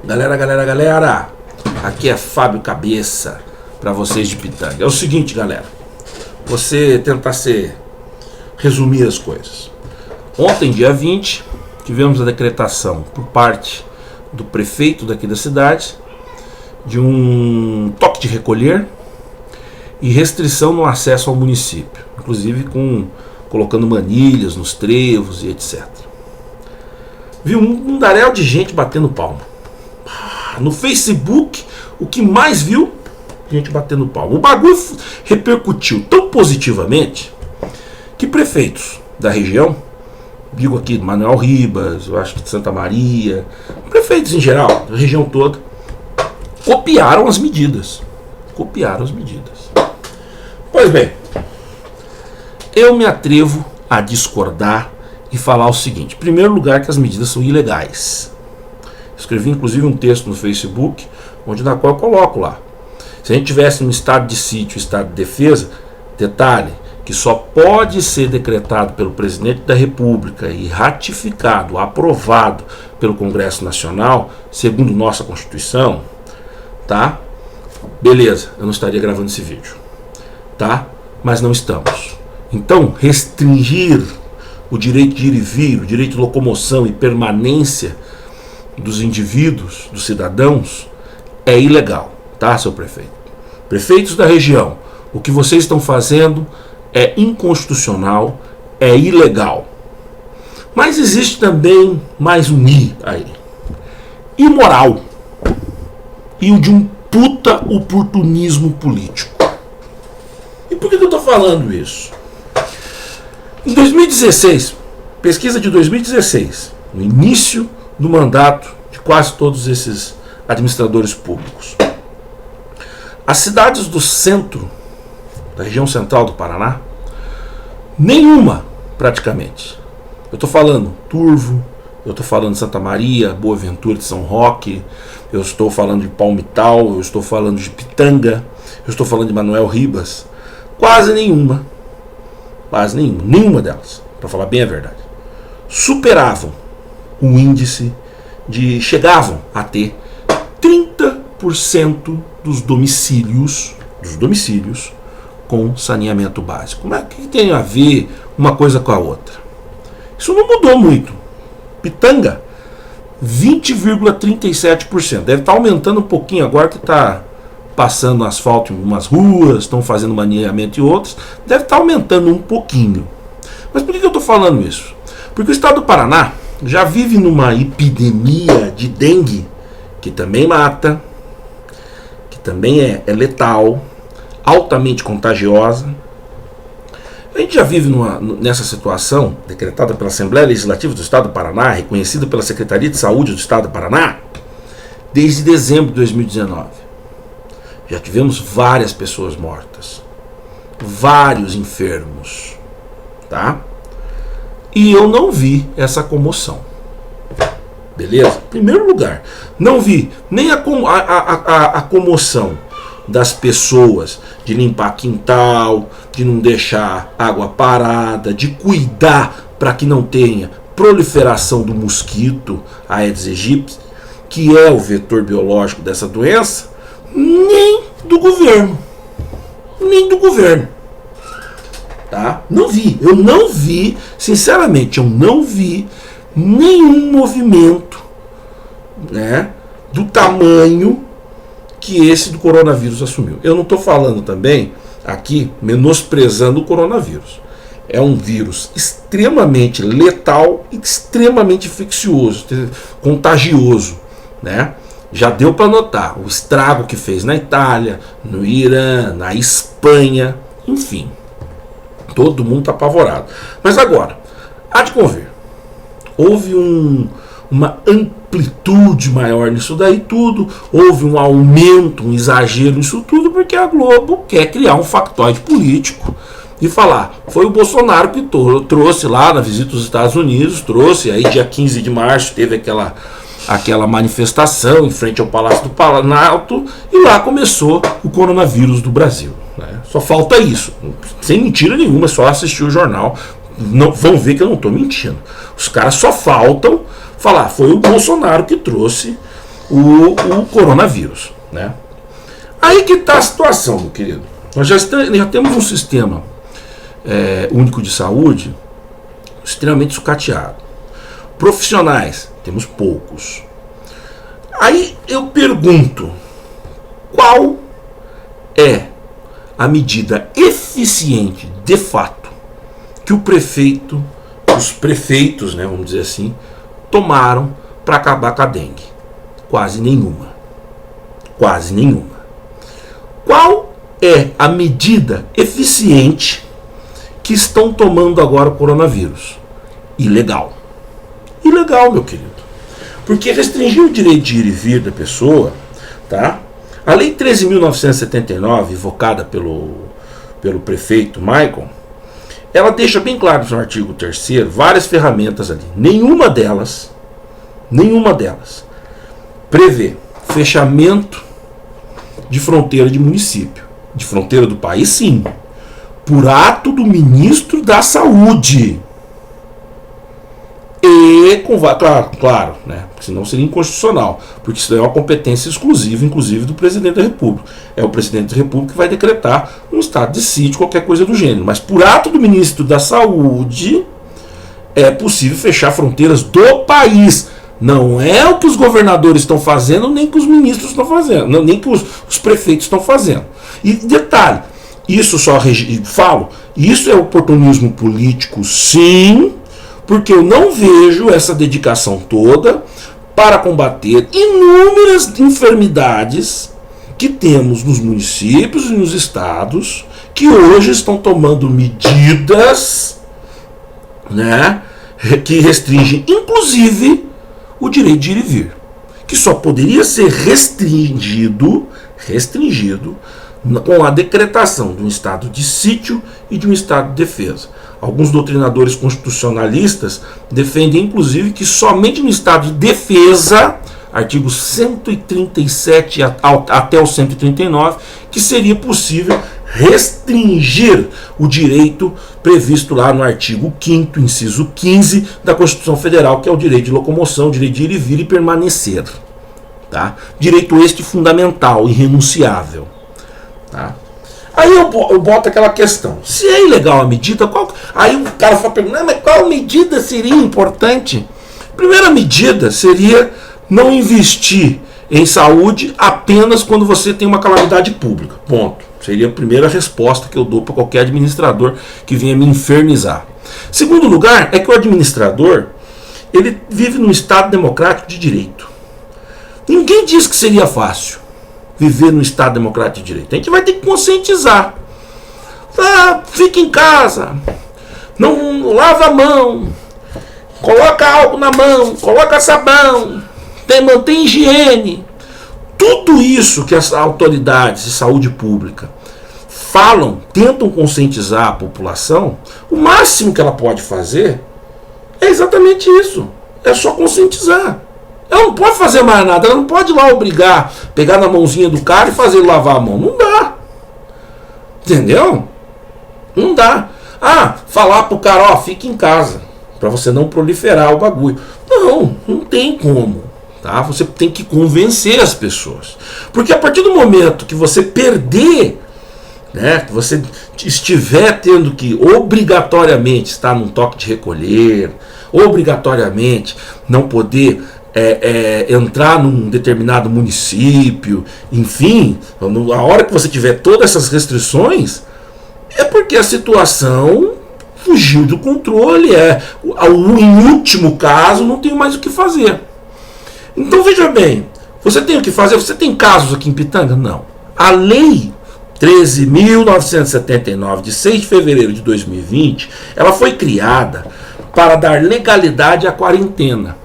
Galera, aqui é Fábio Cabeça para vocês de Pitanga. É o seguinte, galera, você tentar resumir as coisas. Ontem, dia 20, tivemos a decretação por parte do prefeito daqui da cidade de um toque de recolher e restrição no acesso ao município, inclusive colocando manilhas nos trevos e etc. Vi um mundaréu de gente batendo palma. No Facebook, o que mais viu, gente batendo palma. O bagulho repercutiu tão positivamente que prefeitos da região, digo aqui Manuel Ribas, eu acho que de Santa Maria, prefeitos em geral, da região toda, copiaram as medidas. Pois bem, eu me atrevo a discordar e falar o seguinte: em primeiro lugar, que as medidas são ilegais. Escrevi inclusive um texto no Facebook, na qual eu coloco lá. Se a gente tivesse um estado de sítio, estado de defesa, detalhe, que só pode ser decretado pelo presidente da República e ratificado, aprovado pelo Congresso Nacional, segundo nossa Constituição, tá? Beleza, eu não estaria gravando esse vídeo, tá? Mas não estamos. Então, restringir o direito de ir e vir, o direito de locomoção e permanência dos indivíduos, dos cidadãos, é ilegal, tá, seu prefeito? Prefeitos da região, o que vocês estão fazendo é inconstitucional, é ilegal. Mas existe também mais um I aí: imoral. E o de um puta oportunismo político. E por que eu estou falando isso? Em 2016, pesquisa de 2016, no início do mandato de quase todos esses administradores públicos, as cidades do centro, da região central do Paraná, nenhuma praticamente. Eu estou falando Turvo, eu estou falando de Santa Maria, Boa Ventura de São Roque, eu estou falando de Palmital, eu estou falando de Pitanga, eu estou falando de Manuel Ribas. Quase nenhuma delas, para falar bem a verdade, superavam o índice chegavam a ter 30% dos domicílios com saneamento básico. Mas o que tem a ver uma coisa com a outra? Isso não mudou muito. Pitanga, 20,37%. Deve estar aumentando um pouquinho agora que está passando asfalto em umas ruas, estão fazendo maneamento em outras. Deve estar aumentando um pouquinho. Mas por que eu estou falando isso? Porque o estado do Paraná já vive numa epidemia de dengue, que também mata, que também é letal, altamente contagiosa. A gente já vive nessa situação, decretada pela Assembleia Legislativa do Estado do Paraná, reconhecida pela Secretaria de Saúde do Estado do Paraná, desde dezembro de 2019. Já tivemos várias pessoas mortas, vários enfermos, tá? E eu não vi essa comoção. Beleza? Em primeiro lugar, não vi nem a comoção das pessoas de limpar quintal, de não deixar água parada, de cuidar para que não tenha proliferação do mosquito Aedes aegypti, que é o vetor biológico dessa doença, nem do governo. Tá? Eu não vi, sinceramente, eu não vi nenhum movimento, né, do tamanho que esse do coronavírus assumiu. Eu não estou falando também aqui menosprezando o coronavírus. É um vírus extremamente letal, extremamente infeccioso, contagioso, né? Já deu para notar o estrago que fez na Itália, no Irã, na Espanha, enfim. Todo mundo está apavorado. Mas agora, há de convir, houve uma amplitude maior nisso daí tudo, houve um aumento, um exagero nisso tudo, porque a Globo quer criar um factoide político e falar: foi o Bolsonaro que trouxe lá na visita dos Estados Unidos, trouxe, aí dia 15 de março teve aquela manifestação em frente ao Palácio do Planalto, e lá começou o coronavírus do Brasil, né? Só falta isso, sem mentira nenhuma, só assistir o jornal, não, vão ver que eu não estou mentindo. Os caras só faltam falar: foi o Bolsonaro que trouxe o coronavírus, né? Aí que está a situação, meu querido. Nós já temos um sistema único de saúde extremamente sucateado. Profissionais, temos poucos. Aí eu pergunto, qual é a medida eficiente, de fato, que os prefeitos, né, vamos dizer assim, tomaram para acabar com a dengue? Quase nenhuma. Quase nenhuma. Qual é a medida eficiente que estão tomando agora o coronavírus? Ilegal. Ilegal, meu querido. Porque restringir o direito de ir e vir da pessoa, tá? A Lei 13.979, invocada pelo prefeito Michael, ela deixa bem claro no artigo 3º várias ferramentas ali. Nenhuma delas prevê fechamento de fronteira de município. De fronteira do país, sim. Por ato do ministro da Saúde. E, claro, né? Porque senão seria inconstitucional. Porque isso é uma competência exclusiva, inclusive, do presidente da República. É o presidente da República que vai decretar um estado de sítio, qualquer coisa do gênero. Mas por ato do ministro da Saúde, é possível fechar fronteiras do país. Não é o que os governadores estão fazendo, nem que os ministros estão fazendo, nem que os prefeitos estão fazendo. E detalhe, isso isso é oportunismo político, sim, porque eu não vejo essa dedicação toda para combater inúmeras enfermidades que temos nos municípios e nos estados, que hoje estão tomando medidas, né, que restringem, inclusive, o direito de ir e vir, que só poderia ser restringido com a decretação de um estado de sítio e de um estado de defesa. Alguns doutrinadores constitucionalistas defendem, inclusive, que somente no estado de defesa, artigos 137 até o 139, que seria possível restringir o direito previsto lá no artigo 5º, inciso 15 da Constituição Federal, que é o direito de locomoção, o direito de ir e vir e permanecer. Tá? Direito este fundamental, irrenunciável. Tá? Aí eu boto aquela questão, se é ilegal a medida, aí o cara fala perguntando, mas qual medida seria importante? Primeira medida seria não investir em saúde apenas quando você tem uma calamidade pública. Ponto. Seria a primeira resposta que eu dou para qualquer administrador que venha me infernizar. Segundo lugar, é que o administrador, ele vive num Estado democrático de direito. Ninguém diz que seria fácil viver num Estado democrático de direito. A gente vai ter que conscientizar. Fica em casa, não lava a mão, coloca álcool na mão, coloca sabão, mantém higiene. Tudo isso que as autoridades de saúde pública tentam conscientizar a população, o máximo que ela pode fazer é exatamente isso. É só conscientizar. Ela não pode fazer mais nada, ela não pode ir lá obrigar, pegar na mãozinha do cara e fazer ele lavar a mão. Não dá. Entendeu? Não dá. Falar pro cara, fica em casa, para você não proliferar o bagulho. Não tem como. Tá? Você tem que convencer as pessoas. Porque a partir do momento que você perder, né, que você estiver tendo que obrigatoriamente estar num toque de recolher, obrigatoriamente não poder entrar num determinado município, enfim, a hora que você tiver todas essas restrições, é porque a situação fugiu do controle. Em último caso, não tem mais o que fazer. Então veja bem, você tem o que fazer? Você tem casos aqui em Pitanga? Não. A Lei 13.979, de 6 de fevereiro de 2020, ela foi criada para dar legalidade à quarentena.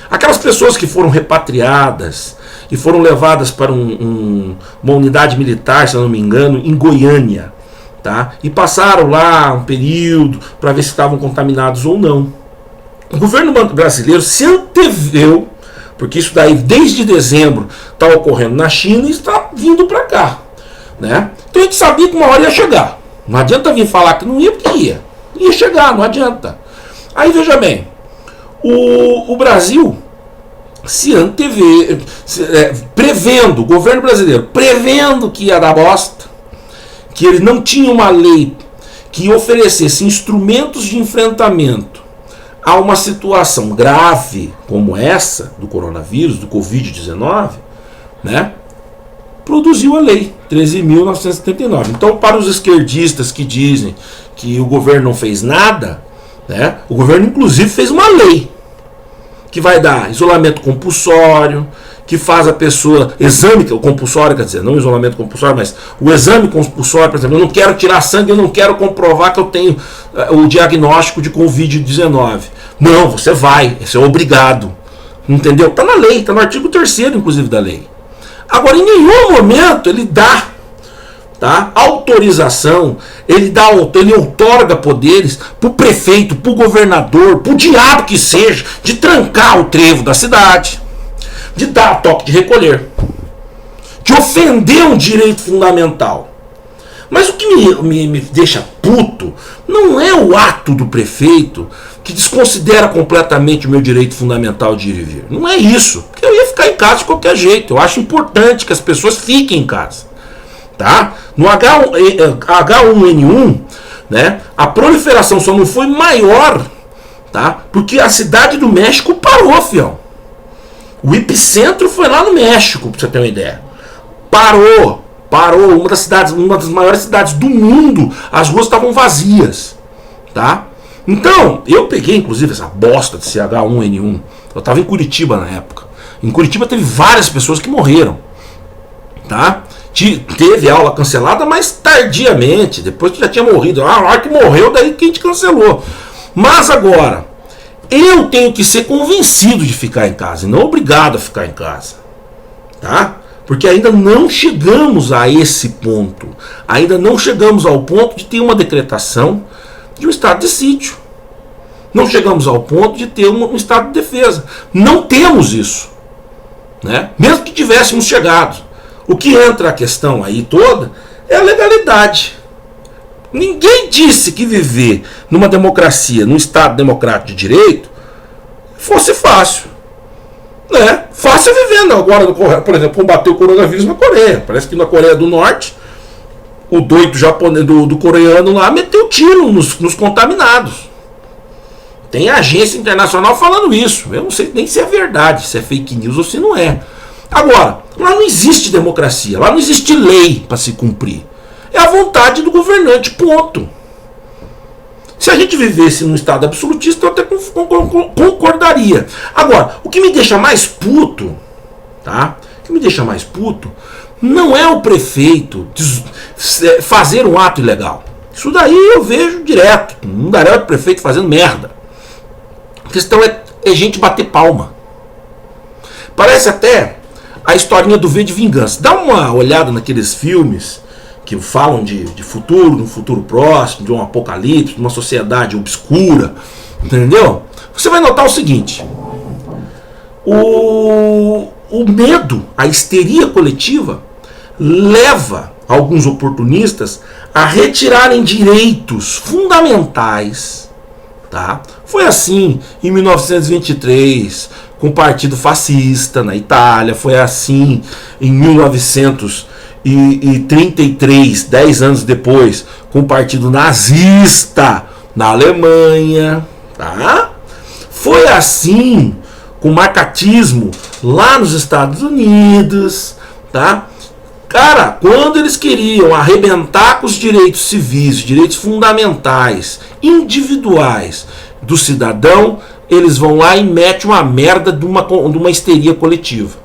Aquelas pessoas que foram repatriadas e foram levadas para uma unidade militar, se eu não me engano, em Goiânia, tá? E passaram lá um período para ver se estavam contaminados ou não. O governo brasileiro se anteveu, porque isso daí desde dezembro está ocorrendo na China e está vindo para cá, né? Então a gente sabia que uma hora ia chegar. Não adianta vir falar que não ia, porque ia chegar, não adianta. Aí veja bem, o Brasil se antever, prevendo, o governo brasileiro prevendo que ia dar bosta, que ele não tinha uma lei que oferecesse instrumentos de enfrentamento a uma situação grave como essa do coronavírus, do Covid-19, né, produziu a lei 13.979. Então, para os esquerdistas que dizem que o governo não fez nada, né, o governo inclusive fez uma lei que vai dar isolamento compulsório, que faz a pessoa, exame compulsório, quer dizer, não isolamento compulsório, mas o exame compulsório, por exemplo, eu não quero tirar sangue, eu não quero comprovar que eu tenho o diagnóstico de Covid-19. Não, você vai, você é obrigado. Entendeu? Está na lei, está no artigo 3º, inclusive, da lei. Agora, em nenhum momento ele dá, tá, autorização, ele outorga poderes para o prefeito, para o governador, para o diabo que seja, de trancar o trevo da cidade, de dar toque de recolher, de ofender um direito fundamental. Mas o que me deixa puto não é o ato do prefeito que desconsidera completamente o meu direito fundamental de ir e vir. Não é isso. Porque eu ia ficar em casa de qualquer jeito. Eu acho importante que as pessoas fiquem em casa. Tá? No H1N1, né, a proliferação só não foi maior, tá? Porque a cidade do México parou, fião. O epicentro foi lá no México, pra você ter uma ideia. Parou. Uma das maiores cidades do mundo, as ruas estavam vazias, tá? Então, eu peguei inclusive essa bosta desse H1N1. Eu estava em Curitiba na época. Em Curitiba teve várias pessoas que morreram, tá? Teve aula cancelada, mas tardiamente, depois que já tinha morrido. A hora que morreu, daí que a gente cancelou. Mas agora, eu tenho que ser convencido de ficar em casa e não obrigado a ficar em casa, tá? Porque ainda não chegamos a esse ponto. Ainda não chegamos ao ponto de ter uma decretação de um estado de sítio. Não chegamos ao ponto de ter um estado de defesa. Não temos isso, né? Mesmo que tivéssemos chegado. O que entra a questão aí toda é a legalidade. Ninguém disse que viver numa democracia, num estado democrático de direito, fosse fácil. Né? Fácil vivendo agora, por exemplo, combater o coronavírus na Coreia. Parece que na Coreia do Norte, o doido japonês do coreano lá meteu tiro nos contaminados. Tem agência internacional falando isso. Eu não sei nem se é verdade, se é fake news ou se não é. Agora, lá não existe democracia, lá não existe lei para se cumprir. É a vontade do governante, ponto. Se a gente vivesse num estado absolutista, eu até concordaria. Agora, o que me deixa mais puto, tá? O que me deixa mais puto não é o prefeito fazer um ato ilegal. Isso daí eu vejo direto. Um garoto do prefeito fazendo merda. A questão é gente bater palma. Parece até a historinha do V de Vingança. Dá uma olhada naqueles filmes que falam de futuro, de um futuro próximo, de um apocalipse, de uma sociedade obscura, entendeu? Você vai notar o seguinte: o medo, a histeria coletiva, leva alguns oportunistas a retirarem direitos fundamentais, tá? Foi assim em 1923, com o Partido Fascista na Itália, foi assim em 1933, 10 anos depois, com o Partido Nazista na Alemanha, tá? Foi assim com o marcatismo lá nos Estados Unidos, tá? Cara, quando eles queriam arrebentar com os direitos civis, direitos fundamentais, individuais do cidadão, eles vão lá e metem uma merda de uma histeria coletiva.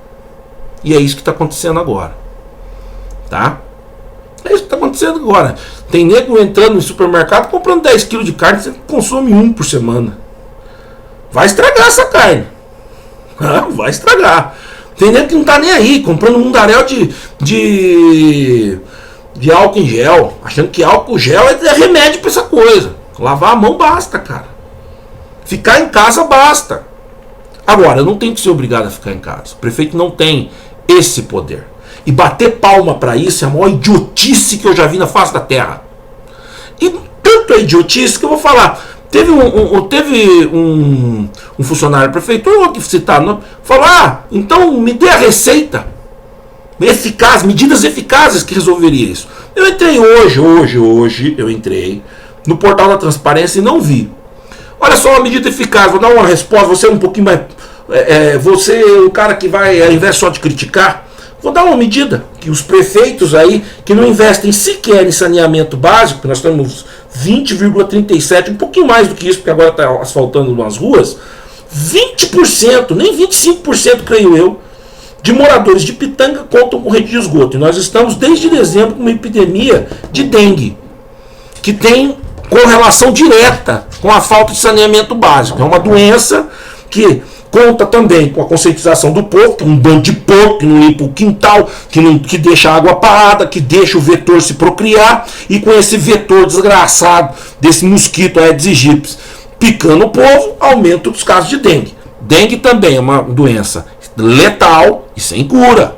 E é isso que está acontecendo agora. Tá? É isso que está acontecendo agora. Tem nego entrando no supermercado comprando 10 kg de carne, você consome 1 por semana. Vai estragar essa carne. Vai estragar. Tem nego que não tá nem aí, comprando um mundaréu de álcool em gel, achando que álcool gel é remédio para essa coisa. Lavar a mão basta, cara. Ficar em casa basta. Agora, eu não tenho que ser obrigado a ficar em casa. O prefeito não tem esse poder. E bater palma para isso é a maior idiotice que eu já vi na face da terra. E tanto é idiotice que eu vou falar. Teve um um funcionário da prefeitura, eu vou aqui citar, falou, então me dê a receita eficaz, medidas eficazes que resolveria isso. Eu entrei hoje eu entrei no portal da transparência e não vi. Olha só uma medida eficaz, vou dar uma resposta, você é um pouquinho mais... você é o cara que vai, ao invés só de criticar, vou dar uma medida que os prefeitos aí, que não investem sequer em saneamento básico, nós temos 20,37%, um pouquinho mais do que isso, porque agora está asfaltando umas ruas, 20%, nem 25%, creio eu, de moradores de Pitanga contam com rede de esgoto. E nós estamos desde dezembro com uma epidemia de dengue, que tem correlação direta com a falta de saneamento básico. É uma doença que conta também com a conscientização do povo, que é um bando de porco que não limpa o quintal, que deixa a água parada, que deixa o vetor se procriar, e com esse vetor desgraçado desse mosquito Aedes aegypti picando o povo, aumenta os casos de dengue. Dengue também é uma doença letal e sem cura.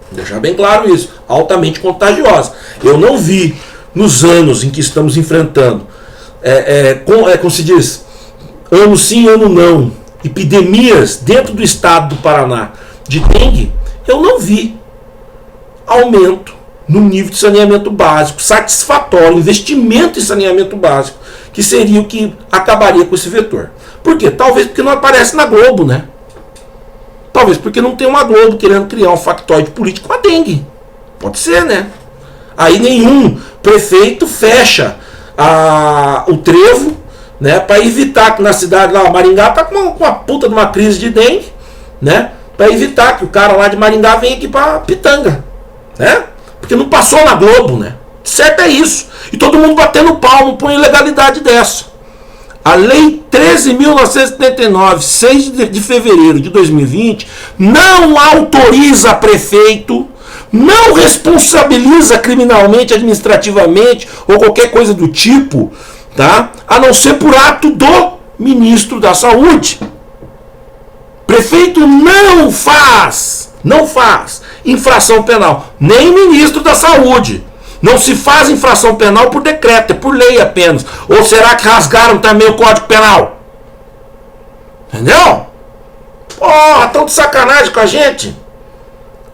Vou deixar bem claro isso, altamente contagiosa. Eu não vi nos anos em que estamos enfrentando, como se diz, ano sim, ano não, epidemias dentro do estado do Paraná de dengue, eu não vi aumento no nível de saneamento básico satisfatório, investimento em saneamento básico, que seria o que acabaria com esse vetor. Por quê? Talvez porque não aparece na Globo, né? Talvez porque não tem uma Globo querendo criar um factoide político com a dengue. Pode ser, né? Aí nenhum prefeito fecha o trevo, né, para evitar que na cidade lá, Maringá tá com uma puta de uma crise de dengue, né? Para evitar que o cara lá de Maringá venha aqui para Pitanga, né? Porque não passou na Globo, né? Certo é isso. E todo mundo batendo palmo por ilegalidade dessa. A Lei 13.979, 6 de fevereiro de 2020, não autoriza prefeito, não responsabiliza criminalmente, administrativamente ou qualquer coisa do tipo, tá? A não ser por ato do ministro da Saúde. Prefeito não faz infração penal, nem ministro da Saúde. Não se faz infração penal por decreto, é por lei apenas. Ou será que rasgaram também o Código Penal? Entendeu? Porra, estão de sacanagem com a gente.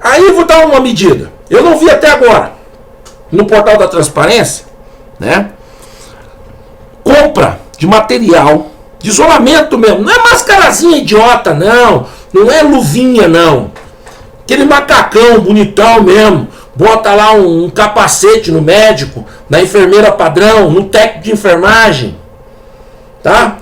Aí eu vou dar uma medida. Eu não vi até agora no portal da transparência, né? Compra de material de isolamento mesmo. Não é mascarazinha idiota, não. Não é luvinha, não. Aquele macacão bonitão mesmo. Bota lá um capacete no médico, na enfermeira padrão, no técnico de enfermagem. Tá?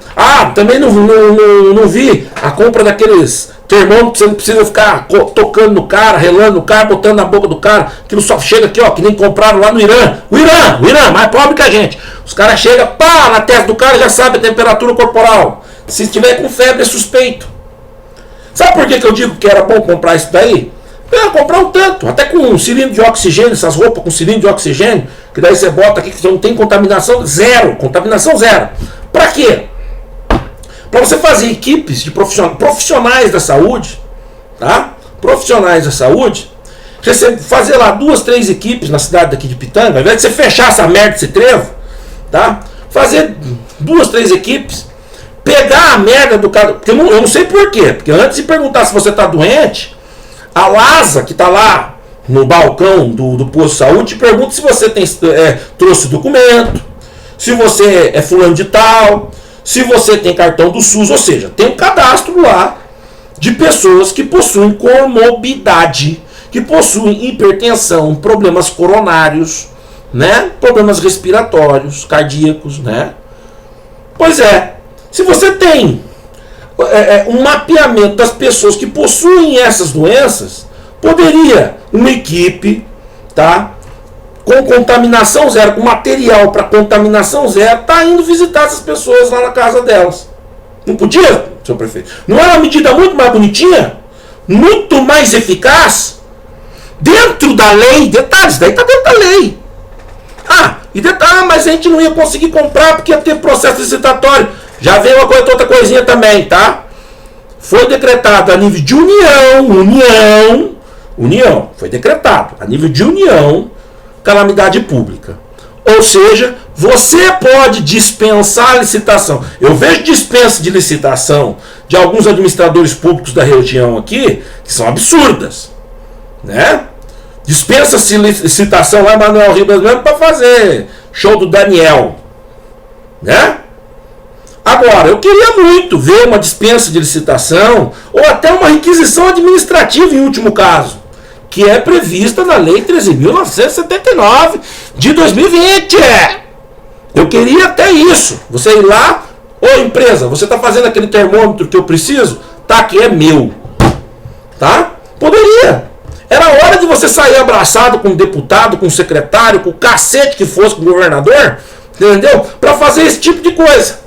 Também não vi a compra daqueles termômetros que você não precisa ficar tocando no cara, relando no cara, botando na boca do cara. Aquilo só chega aqui, ó, que nem compraram lá no Irã. O Irã, mais pobre que a gente. Os caras chegam, pá, na testa do cara, já sabe a temperatura corporal. Se estiver com febre, é suspeito. Sabe por que eu digo que era bom comprar isso daí? Comprar um tanto, até com um cilindro de oxigênio, essas roupas com cilindro de oxigênio, que daí você bota aqui que não tem contaminação zero. Para quê? Para você fazer equipes de profissionais da saúde, tá? Profissionais da saúde, você fazer lá 2, 3 equipes na cidade daqui de Pitanga, ao invés de você fechar essa merda, esse trevo, tá? Fazer 2, 3 equipes, pegar a merda do cara, porque eu não sei por quê, porque antes de perguntar se você tá doente, a Lasa, que está lá no balcão do posto de saúde, te pergunta se você trouxe documento, se você é fulano de tal, se você tem cartão do SUS, ou seja, tem um cadastro lá de pessoas que possuem comorbidade, que possuem hipertensão, problemas coronários, né? Problemas respiratórios, cardíacos, né? Pois é, se você tem um mapeamento das pessoas que possuem essas doenças, poderia uma equipe, tá, com contaminação zero, com material para contaminação zero, tá indo visitar essas pessoas lá na casa delas. Não podia, senhor prefeito? Não é uma medida muito mais bonitinha? Muito mais eficaz? Dentro da lei, detalhes, daí tá dentro da lei. E detalhe, mas a gente não ia conseguir comprar porque ia ter processo licitatório. Já veio outra coisinha também, tá? Foi decretado a nível de União, foi decretado a nível de União, calamidade pública. Ou seja, Você pode dispensar a licitação. Eu vejo dispensa de licitação de alguns administradores públicos da região aqui, que são absurdas, né? Dispensa-se licitação lá em Manuel Ribas mesmo para fazer show do Daniel, né? Agora, eu queria muito ver uma dispensa de licitação ou até uma requisição administrativa em último caso, que é prevista na Lei 13.979 de 2020. Eu queria até isso. Você ir lá, ô empresa, você está fazendo aquele termômetro que eu preciso? Tá, aqui é meu. Tá? Poderia. Era hora de você sair abraçado com um deputado, com um secretário, com o cacete que fosse, com o governador, entendeu? Para fazer esse tipo de coisa.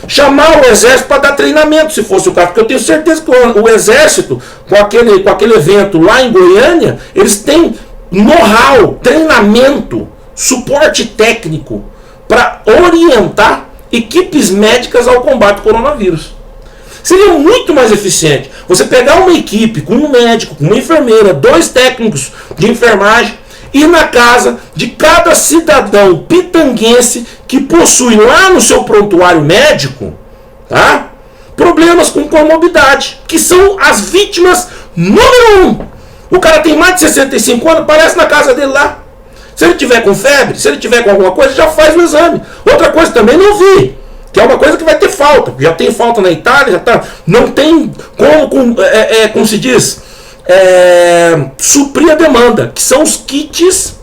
Chamar o exército para dar treinamento, se fosse o caso, porque eu tenho certeza que o exército, com aquele evento lá em Goiânia, eles têm know-how, treinamento, suporte técnico para orientar equipes médicas ao combate ao coronavírus. Seria muito mais eficiente você pegar uma equipe com um médico, com uma enfermeira, 2 técnicos de enfermagem, ir na casa de cada cidadão pitanguense que possui lá no seu prontuário médico, tá? Problemas com comorbidade, que são as vítimas número 1. O cara tem mais de 65 anos, aparece na casa dele lá. Se ele tiver com febre, se ele tiver com alguma coisa, já faz o exame. Outra coisa também não vi, que é uma coisa que vai ter falta. Já tem falta na Itália, já tá, não tem como se diz, suprir a demanda, que são os kits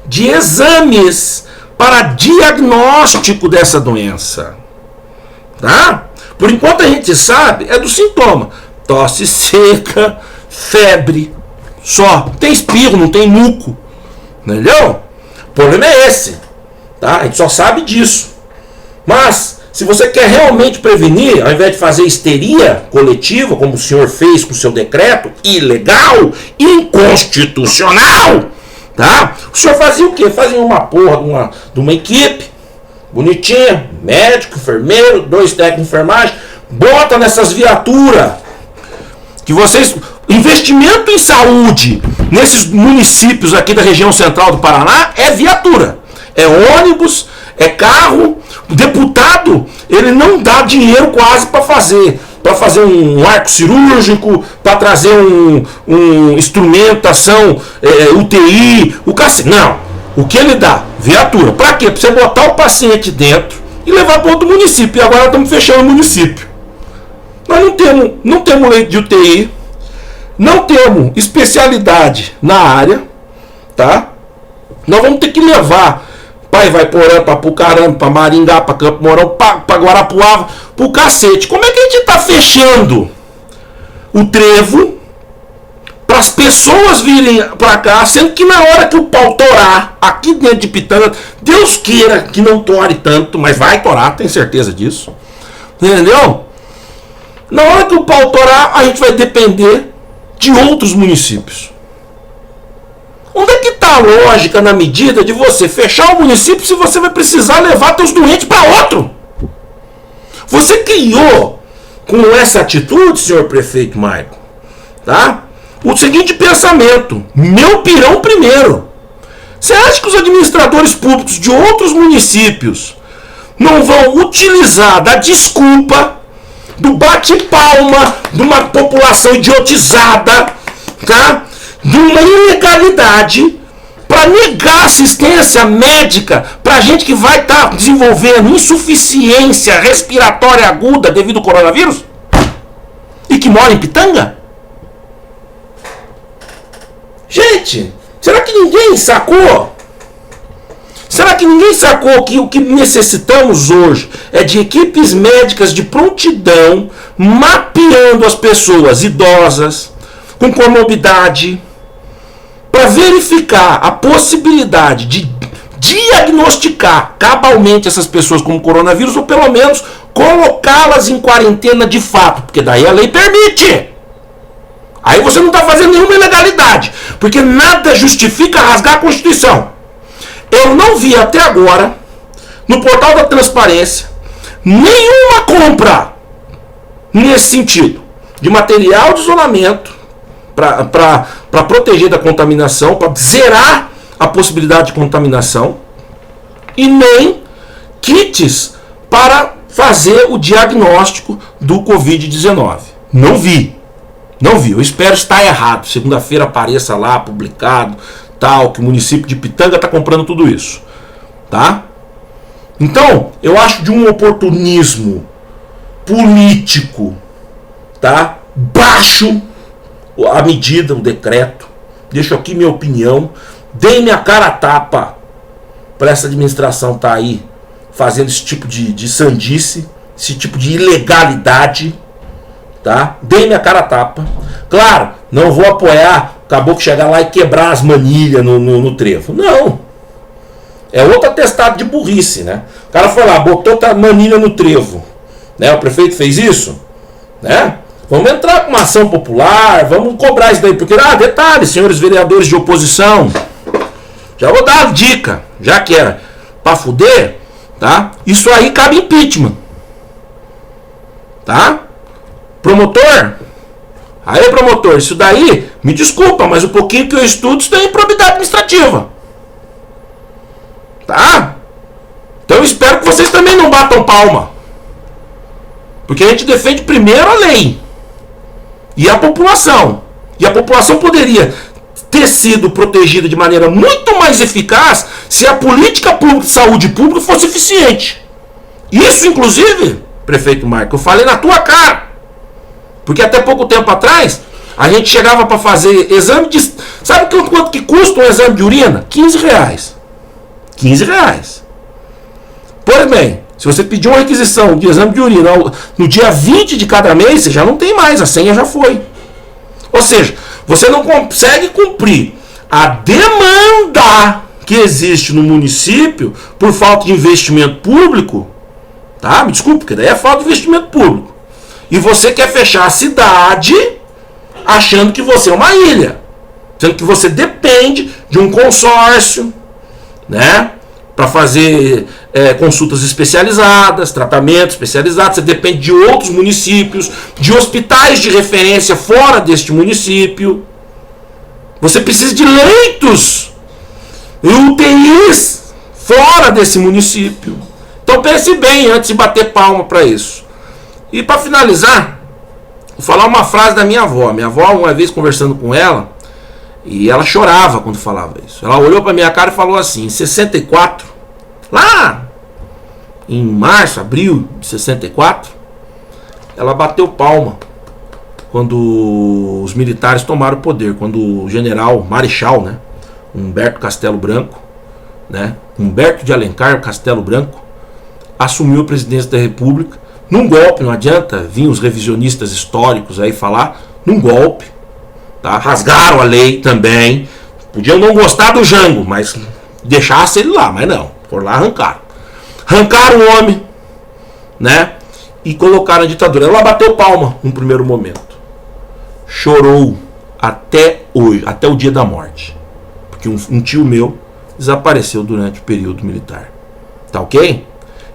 de exames para diagnóstico dessa doença. Tá? Por enquanto a gente sabe, é do sintoma. Tosse seca, febre, só. Tem espirro, não tem muco. Entendeu? O problema é esse. Tá? A gente só sabe disso. Mas, se você quer realmente prevenir, ao invés de fazer histeria coletiva, como o senhor fez com o seu decreto, ilegal, inconstitucional, tá? O senhor fazia o quê? Fazia uma porra de uma equipe, bonitinha, médico, enfermeiro, 2 técnicos de enfermagem, bota nessas viaturas, que vocês... Investimento em saúde nesses municípios aqui da região central do Paraná é viatura, é ônibus, é carro. O deputado, ele não dá dinheiro quase para fazer um arco cirúrgico, para trazer um instrumentação, UTI, o cacete. Não, o que ele dá? Viatura. Para quê? Para você botar o paciente dentro e levar para outro município. E agora estamos fechando o município. Nós não temos leite de UTI, não temos especialidade na área, tá? Nós vamos ter que levar pai vai Porã, para Pucarana, para Maringá, para Campo Mourão, para Guarapuava, pro cacete. Como é que a gente tá fechando o trevo para as pessoas virem para cá, sendo que na hora que o pau torar aqui dentro de Pitanga, Deus queira que não tore tanto, mas vai torar, tenho certeza disso. Entendeu? Na hora que o pau torar, a gente vai depender de outros municípios. Onde é que está a lógica na medida de você fechar o município se você vai precisar levar seus doentes para outro? Você criou com essa atitude, senhor prefeito Maicon, tá? O seguinte pensamento: meu pirão primeiro. Você acha que os administradores públicos de outros municípios não vão utilizar da desculpa, do bate-palma de uma população idiotizada, tá? De uma ilegalidade para negar assistência médica para gente que vai estar desenvolvendo insuficiência respiratória aguda devido ao coronavírus e que mora em Pitanga? Gente, será que ninguém sacou? Será que ninguém sacou que o que necessitamos hoje é de equipes médicas de prontidão mapeando as pessoas idosas com comorbidade, para verificar a possibilidade de diagnosticar cabalmente essas pessoas com coronavírus, ou pelo menos colocá-las em quarentena de fato, porque daí a lei permite. Aí você não está fazendo nenhuma ilegalidade, porque nada justifica rasgar a Constituição. Eu não vi até agora, no portal da transparência, nenhuma compra nesse sentido, de material de isolamento, para proteger da contaminação, para zerar a possibilidade de contaminação, e nem kits para fazer o diagnóstico do Covid-19. Não vi. Eu espero estar errado. Segunda-feira apareça lá, publicado, tal, que o município de Pitanga está comprando tudo isso. Tá? Então, eu acho de um oportunismo político, tá? Baixo a medida, o decreto. Deixo aqui minha opinião. Dei minha cara a tapa para essa administração tá aí fazendo esse tipo de sandice, esse tipo de ilegalidade, tá? Dei minha cara a tapa. Claro, não vou apoiar o caboclo chegar lá e quebrar as manilhas no trevo. Não. É outro atestado de burrice, né? O cara foi lá, botou a manilha no trevo, né? O prefeito fez isso, né? Vamos entrar com uma ação popular, vamos cobrar isso daí, porque, detalhe, senhores vereadores de oposição, já vou dar a dica, já que era pra fuder, tá? Isso aí cabe impeachment, tá? Promotor, aí promotor, isso daí, me desculpa, mas o pouquinho que eu estudo, isso daí é improbidade administrativa, tá? Então eu espero que vocês também não batam palma, porque a gente defende primeiro a lei e a população. E a população poderia ter sido protegida de maneira muito mais eficaz se a política pública de saúde pública fosse eficiente. Isso, inclusive, prefeito Marco, eu falei na tua cara. Porque até pouco tempo atrás, a gente chegava para fazer exame de... Sabe quanto que custa um exame de urina? R$15. R$15. Pois bem, se você pedir uma requisição de exame de urina no dia 20 de cada mês, você já não tem mais, a senha já foi. Ou seja, você não consegue cumprir a demanda que existe no município por falta de investimento público, tá? Me desculpe, porque daí é falta de investimento público. E você quer fechar a cidade achando que você é uma ilha, sendo que você depende de um consórcio, né? Para fazer consultas especializadas, tratamento especializado, você depende de outros municípios, de hospitais de referência fora deste município. Você precisa de leitos e UTIs fora desse município. Então pense bem antes de bater palma para isso. E para finalizar, vou falar uma frase da minha avó. Minha avó, uma vez conversando com ela, e ela chorava quando falava isso. Ela olhou para minha cara e falou assim, em 64, lá em março, abril de 64, ela bateu palma quando os militares tomaram o poder, quando o general Marechal, né, Humberto Castelo Branco, né, Humberto de Alencar Castelo Branco, assumiu a presidência da República, num golpe. Não adianta vir os revisionistas históricos aí falar, num golpe, tá? Rasgaram a lei também, podiam não gostar do Jango, mas deixasse ele lá, mas não, foram lá, arrancaram o homem, né, e colocaram a ditadura. Ela bateu palma no primeiro momento, chorou até hoje, até o dia da morte, porque um tio meu desapareceu durante o período militar, tá ok?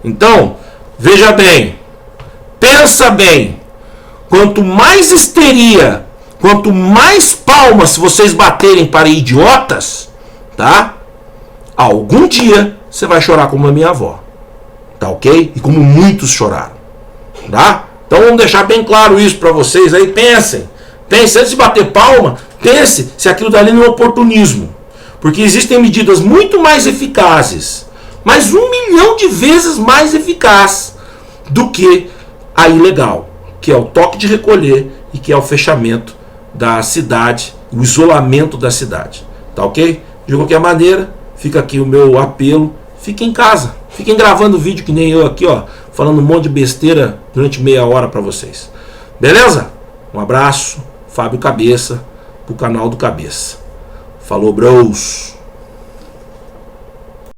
Então, veja bem, pensa bem, quanto mais histeria, quanto mais palmas vocês baterem para idiotas, tá? Algum dia você vai chorar como a minha avó, tá ok? E como muitos choraram, tá? Então vamos deixar bem claro isso para vocês aí. Pensem antes de bater palma, pense se aquilo dali não é oportunismo, porque existem medidas muito mais eficazes, mas 1 milhão de vezes mais eficaz do que a ilegal, que é o toque de recolher e que é o fechamento da cidade, o isolamento da cidade, tá ok? De qualquer maneira, fica aqui o meu apelo, fiquem em casa, fiquem gravando vídeo que nem eu aqui, ó, falando um monte de besteira durante meia hora para vocês, beleza? Um abraço, Fábio Cabeça, pro canal do Cabeça. Falou, bros!